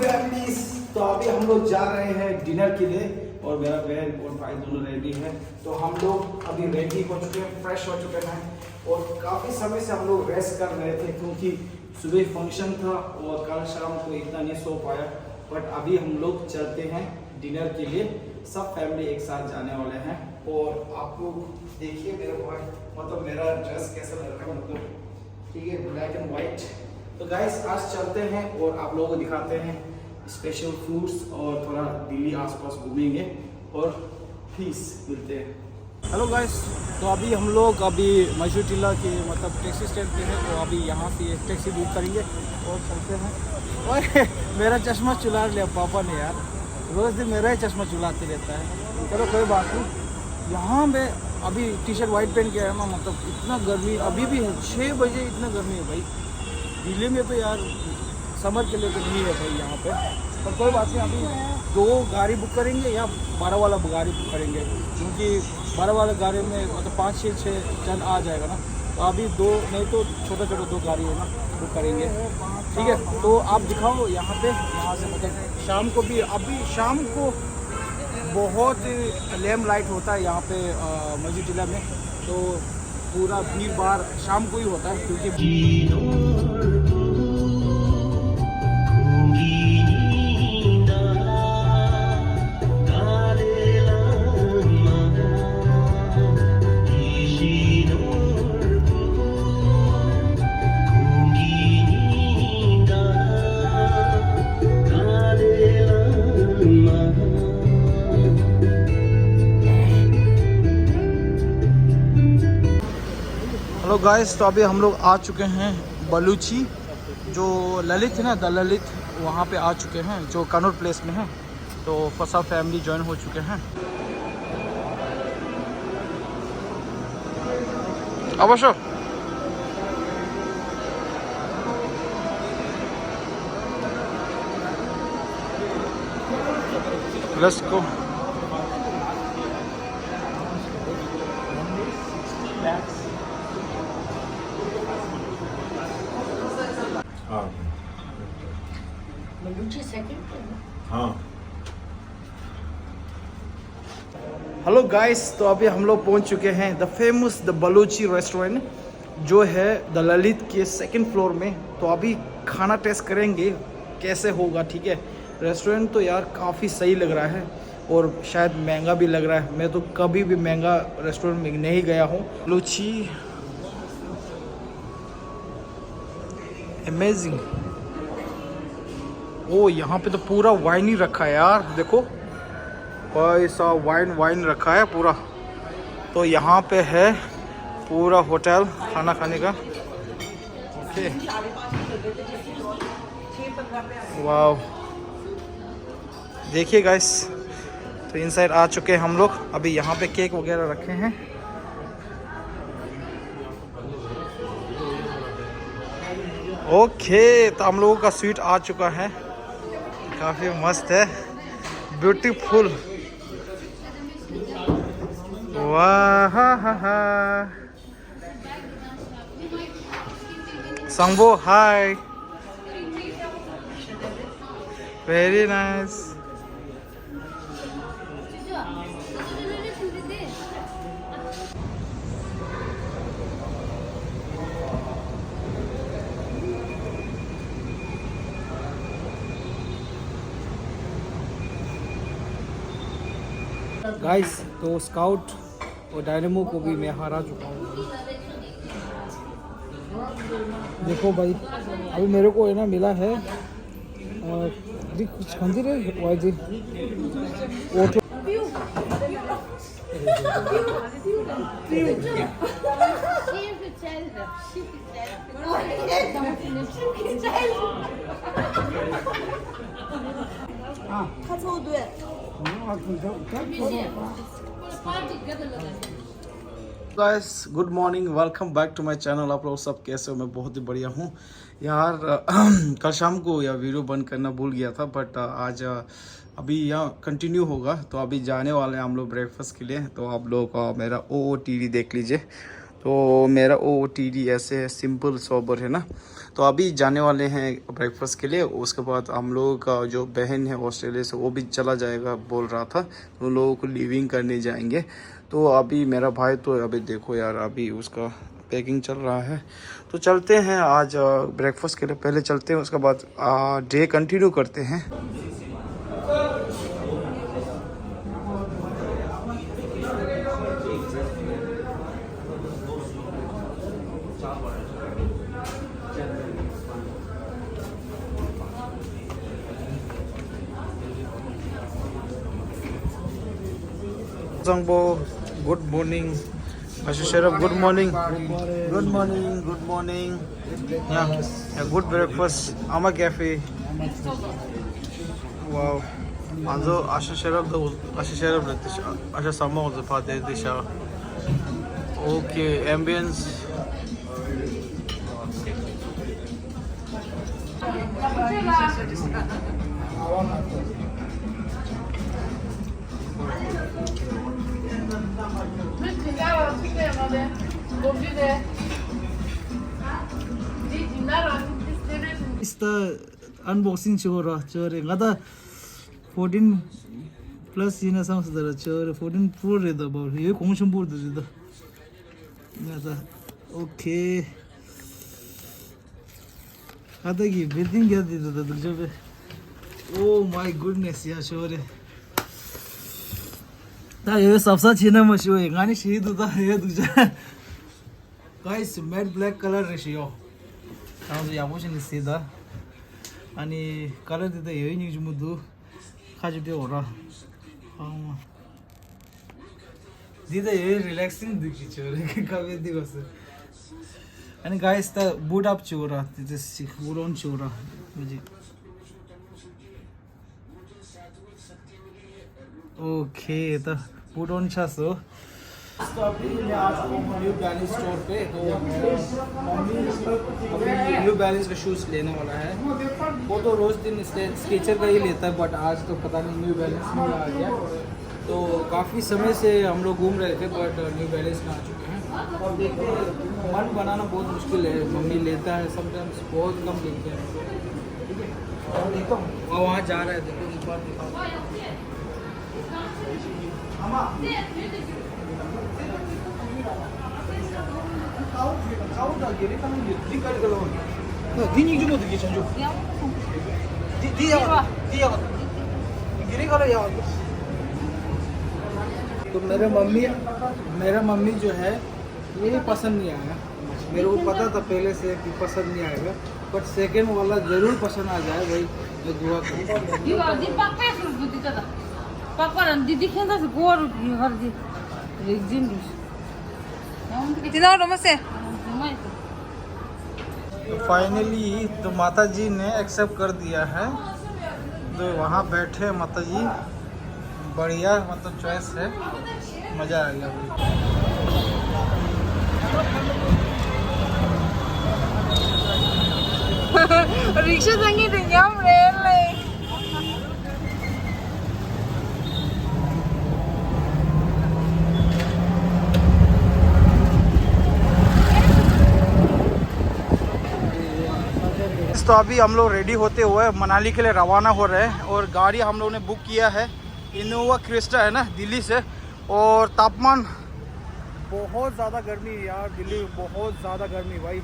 Families, तो अभी हम लोग जा रहे हैं डिनर के लिए और मेरा बहन और भाई दोनों रेडी हैं। तो हम लोग अभी रेडी हो चुके हैं, फ्रेश हो चुके हैं और काफ़ी समय से हम लोग रेस्ट कर रहे थे क्योंकि सुबह फंक्शन था और कल शाम को इतना नहीं सो पाया। बट अभी हम लोग चलते हैं डिनर के लिए, सब फैमिली एक साथ जाने वाले हैं। और आपको देखिए मेरे भाई, मतलब मेरा ड्रेस कैसा लग रहा है, मतलब ठीक है, ब्लैक एंड वाइट। तो गाइस आज चलते हैं और आप लोगों को दिखाते हैं स्पेशल फूड्स और थोड़ा दिल्ली आसपास घूमेंगे और फीस मिलते हैं। हेलो गाइस, तो अभी हम लोग मैसूर टिल्ला के मतलब टैक्सी स्टैंड पे हैं। तो अभी यहाँ से एक टैक्सी बुक करेंगे और चलते हैं। और मेरा चश्मा चुरा लिया पापा ने यार, रोज़ दिन मेरा ही चश्मा चुराते रहता है। चलो कोई बात नहीं। यहाँ पे अभी टी शर्ट वाइट पहन के आया ना, मतलब इतना गर्मी अभी भी है, 6 बजे इतना गर्मी है भाई। दिल्ली में तो यार समर के लिए तो नहीं है भाई यहाँ पे, पर कोई बात नहीं। अभी 2 गाड़ी बुक करेंगे या 12 वाला गाड़ी बुक करेंगे, क्योंकि 12 वाला गाड़ी में मतलब 5-6 जन आ जाएगा ना। तो अभी 2 नहीं तो छोटा 2 गाड़ी है ना बुक करेंगे, ठीक है। तो आप दिखाओ यहाँ पे, यहाँ से मतलब शाम को भी, अभी शाम को बहुत लैम्प लाइट होता है यहाँ पे मैसूर टिल्ला में। तो पूरा भीड़ भाड़ शाम को ही होता है क्योंकि हेलो गाइस, तो अभी हम लोग आ चुके हैं बलूची, जो ललित है ना, द ललित, वहाँ पे आ चुके हैं जो कनौर प्लेस में है। तो सब फैमिली ज्वाइन हो चुके हैं। अवश्य लेट्स गो। हेलो गाइस, तो अभी हम लोग पहुंच चुके हैं the famous the Baluchi restaurant, जो है द ललित के 2nd फ्लोर में। तो अभी खाना टेस्ट करेंगे कैसे होगा, ठीक है। रेस्टोरेंट तो यार काफ़ी सही लग रहा है और शायद महंगा भी लग रहा है। मैं तो कभी भी महंगा रेस्टोरेंट में नहीं गया हूँ। बलूची अमेजिंग। ओ यहाँ पे तो पूरा वाइन ही रखा है यार, देखो ऐसा वाइन रखा है पूरा। तो यहाँ पे है पूरा होटल खाना खाने का। ओके, वाव, देखिए गाइस। तो इनसाइड आ चुके हैं हम लोग। अभी यहाँ पे केक वगैरह रखे हैं। ओके, तो हम लोगों का स्वीट आ चुका है, काफ़ी मस्त है, ब्यूटीफुल। वाह, संगो हाय, वेरी नाइस। गाइस, तो स्काउट और डायनेमो को भी मैं हरा चुका हूँ। देखो भाई, अभी मेरे को है ना मिला है कुछ मंदिर है वाई जी। Guys, good morning, welcome back to my channel. आप लोग सब कैसे हो? मैं बहुत ही बढ़िया हूँ यार। कल शाम को यह वीडियो बंद करना भूल गया था, बट आज अभी यहाँ कंटिन्यू होगा। तो अभी जाने वाले हैं हम लोग ब्रेकफास्ट के लिए। तो आप लोग मेरा OOTD देख लीजिए। तो मेरा OOTD ऐसे है, सिंपल सोबर है ना। तो अभी जाने वाले हैं ब्रेकफास्ट के लिए। उसके बाद हम लोगों का जो बहन है ऑस्ट्रेलिया से वो भी चला जाएगा बोल रहा था, तो उन लोगों को लिविंग करने जाएंगे। तो अभी मेरा भाई तो अभी देखो यार, अभी उसका पैकिंग चल रहा है। तो चलते हैं आज ब्रेकफास्ट के लिए, पहले चलते हैं, उसके बाद डे कंटिन्यू करते हैं। Good morning Ashu Sharaf, good morning. Good morning. Good morning. Yeah, a good breakfast. Ama cafe. Wow. Also Ashu Sharaf, Ashu Sama the Father Disha. Okay, ambience. Ista unboxing chora chore ngada 14 plus ina sam sadara chore 14 pro re da ba ye kongshon board de da ngada okay ada ki building ya de da jobe oh my goodness ya chore 다 여기 सबसा छिना मशो है गानी शहीद होता है दूसरा guys matte black colour ratio आउज याबोशन सीधा अनि कलर दिदा यही नि जुमुदु खाजु दे ओरा दिदा यही रिलैक्सिंग दिखि छोरे कबे दिवस अनि गाइस द बूट अप छोरा दिस बुलोन छोरा मुझे ओके तो पुट ऑन छासो तो अभी मैं आ चुका हूँ न्यू बैलेंस स्टोर पे। तो मम्मी अभी न्यू बैलेंस का शूज़ लेने वाला है। वो तो रोज़ दिन स्केचर का ही लेता है, बट आज तो पता नहीं न्यू बैलेंस में आ गया। तो काफ़ी समय से हम लोग घूम रहे थे, बट न्यू बैलेंस में आ चुके हैं। और देखो मन बनाना बहुत मुश्किल है, मम्मी लेता है समटाइम्स, बहुत कम लेते हैं। और देखो वहाँ जा रहा है, देखो इस बार तो मेरा मम्मी जो है ये पसंद नहीं आया। मेरे को पता था पहले से कि पसंद नहीं आएगा, बट सेकंड वाला जरूर पसंद आ जाए भाई, मैं दुआ करूँ। Paparan didi kenda se gor hardi regin dis. Itina नमस्ते. तो फाइनली तो माता जी ने एक्सेप्ट कर दिया है, तो वहाँ बैठे माता जी, बढ़िया मतलब चॉइस है, मज़ा आ गया। रिक्शा संगी तो यम रेल ले तो अभी हम लोग रेडी होते हुए मनाली के लिए रवाना हो रहे हैं। और गाड़ी हम लोगों ने बुक किया है इनोवा क्रिस्टा है ना, दिल्ली से। और तापमान बहुत ज़्यादा गर्मी है यार, दिल्ली में बहुत ज़्यादा गर्मी भाई।